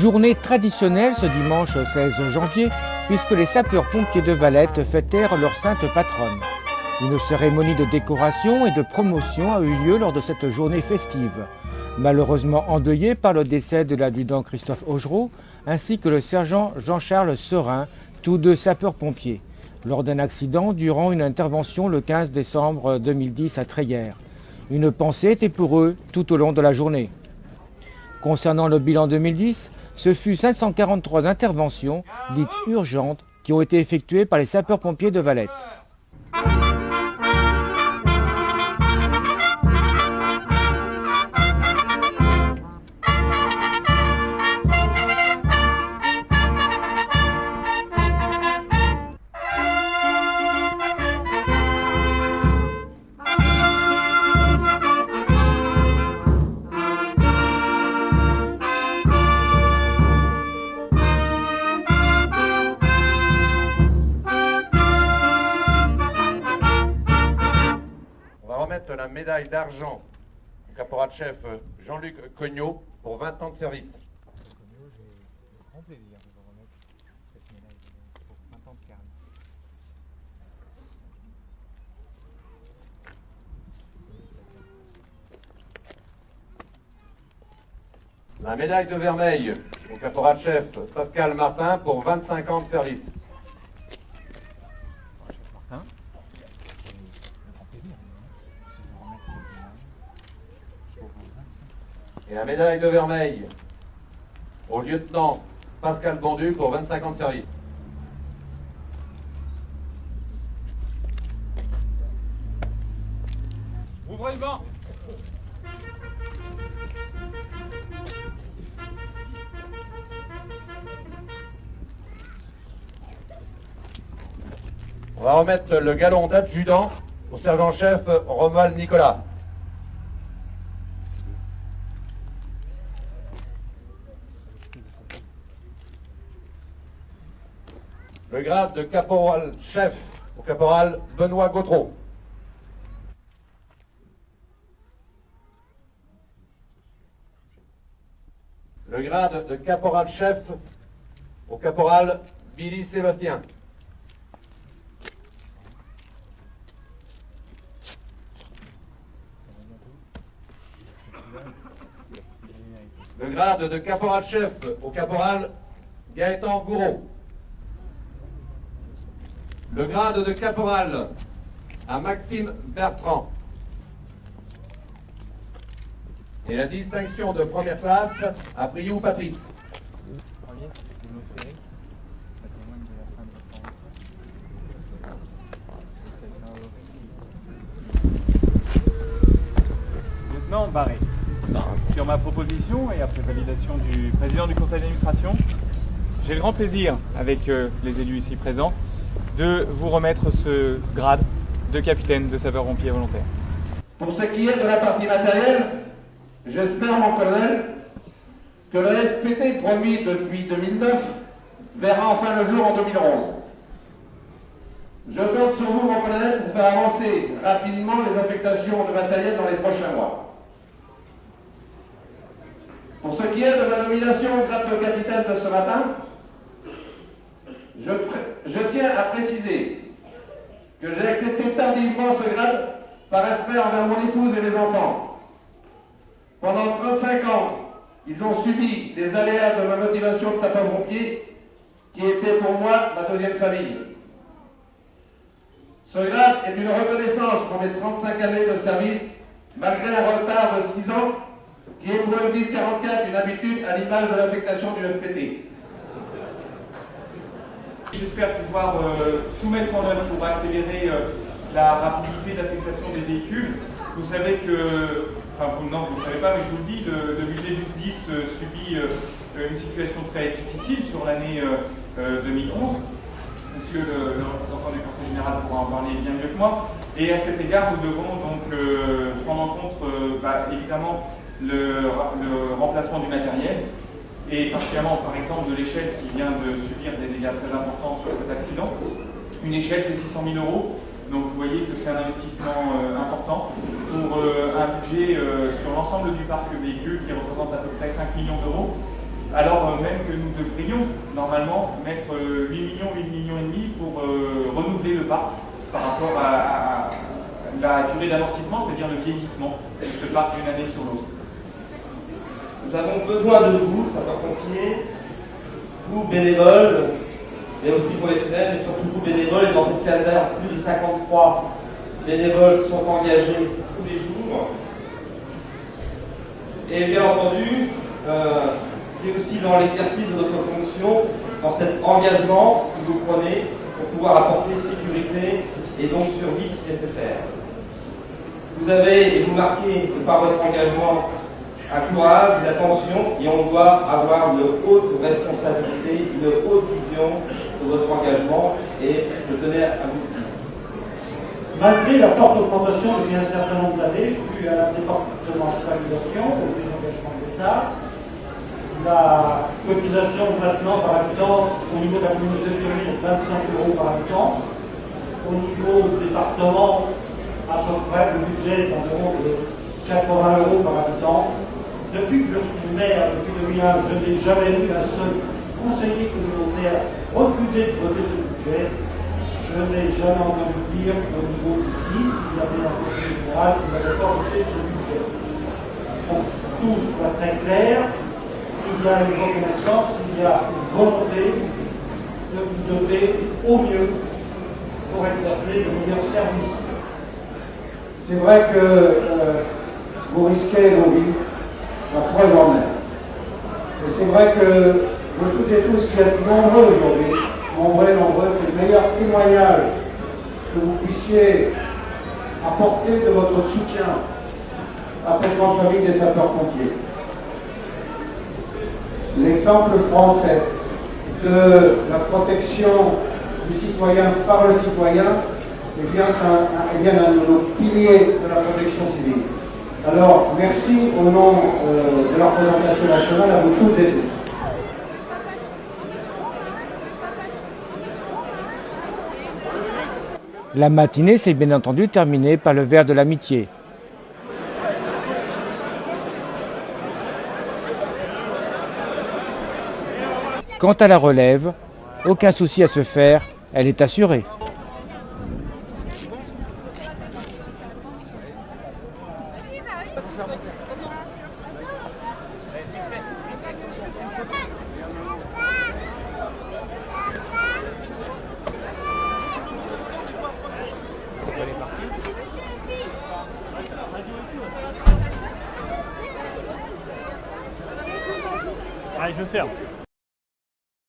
Journée traditionnelle ce dimanche 16 janvier, puisque les sapeurs-pompiers de Valette fêtèrent leur sainte patronne. Une cérémonie de décoration et de promotion a eu lieu lors de cette journée festive. Malheureusement endeuillé par le décès de l'adjudant Christophe Augereau, ainsi que le sergent Jean-Charles Serin, tous deux sapeurs-pompiers, lors d'un accident durant une intervention le 15 décembre 2010 à Treillères. Une pensée était pour eux tout au long de la journée. Concernant le bilan 2010, ce fut 543 interventions dites urgentes qui ont été effectuées par les sapeurs-pompiers de Valette. La médaille d'argent au caporal-chef Jean-Luc Cognot pour 20 ans de service. J'ai le grand plaisir de vous remettre cette médaille pour 20 ans de service. La médaille de vermeil au caporal-chef Pascal Martin pour 25 ans de service. Et la médaille de vermeil au lieutenant Pascal Bondu pour 25 ans de service. Ouvrez le banc. On va remettre le galon d'adjudant au sergent-chef Romuald Nicolas. Le grade de caporal-chef au caporal Benoît Gautreau. Le grade de caporal-chef au caporal Billy Sébastien. Le grade de caporal-chef au caporal Gaëtan Gouraud. Le grade de caporal à Maxime Bertrand. Et la distinction de première classe à Priou Patrice. Lieutenant Barré, sur ma proposition et après validation du président du conseil d'administration, j'ai le grand plaisir, avec les élus ici présents, de vous remettre ce grade de capitaine de sapeur-pompier volontaire. Pour ce qui est de la partie matérielle, j'espère, mon colonel, que le FPT promis depuis 2009 verra enfin le jour en 2011. Je compte sur vous, mon colonel, pour faire avancer rapidement les affectations de matériel dans les prochains mois. Pour ce qui est de la nomination au grade de capitaine de ce matin, je tiens à préciser que j'ai accepté tardivement ce grade par respect envers mon épouse et mes enfants. Pendant 35 ans, ils ont subi les aléas de ma motivation de sapeur-pompier, qui était pour moi ma deuxième famille. Ce grade est une reconnaissance pour mes 35 années de service, malgré un retard de 6 ans, qui est pour le 1044 une habitude à l'image de l'affectation du FPT. J'espère pouvoir tout mettre en œuvre pour accélérer la rapidité d'affectation des véhicules. Vous savez que, enfin non, vous ne savez pas, mais je vous le dis, le budget du SDIS subit une situation très difficile sur l'année 2011. Monsieur le représentant du Conseil général pourra en parler bien mieux que moi. Et à cet égard, nous devons donc prendre en compte évidemment le remplacement du matériel, et particulièrement par exemple de l'échelle qui vient de subir des dégâts très importants sur cet accident. Une échelle, c'est 600 000 €, donc vous voyez que c'est un investissement important pour un budget sur l'ensemble du parc véhicule qui représente à peu près 5 millions d'euros. alors même que nous devrions normalement mettre 8 millions et demi pour renouveler le parc par rapport à la durée d'amortissement, c'est-à-dire le vieillissement de ce parc d'une année sur l'autre. Nous avons besoin de vous, sapeurs-pompiers, vous bénévoles, mais aussi professionnels, mais surtout vous bénévoles. Et dans cette caserne, plus de 53 bénévoles sont engagés tous les jours. Et bien entendu, c'est aussi dans l'exercice de votre fonction, dans cet engagement que vous prenez pour pouvoir apporter sécurité et donc survie si nécessaire. Vous avez et vous marquez par votre engagement un courage, une attention, et on doit avoir une haute responsabilité, une haute vision de votre engagement, et je tenais à vous le dire. Malgré la forte augmentation depuis un certain nombre d'années, due à la départementalisation ou des engagements de l'État, la cotisation maintenant par habitant au niveau de la communauté de communes est 25 € par habitant. Au niveau du département, à peu près le budget est environ de 80 € par habitant. Depuis que je suis maire, depuis 2001, je n'ai jamais eu un seul conseiller communautaire refuser de voter ce budget. Je n'ai jamais entendu dire qu'au niveau du 10, il y avait un conseiller général qui n'avait pas voté ce budget. Donc, tout soit très clair, il y a une reconnaissance, il y a une volonté de vous doter au mieux pour exercer de meilleurs services. C'est vrai que vous risquez nos vies, la preuve en est. Et c'est vrai que vous toutes et tous qui êtes nombreux aujourd'hui, nombreux, c'est le meilleur témoignage que vous puissiez apporter de votre soutien à cette grande famille des sapeurs-pompiers. L'exemple français de la protection du citoyen par le citoyen est bien un de nos piliers de la protection civile. Alors, merci au nom de la représentation nationale à vous toutes et tous. La matinée s'est bien entendu terminée par le verre de l'amitié. Quant à la relève, aucun souci à se faire, elle est assurée. Allez, je ferme.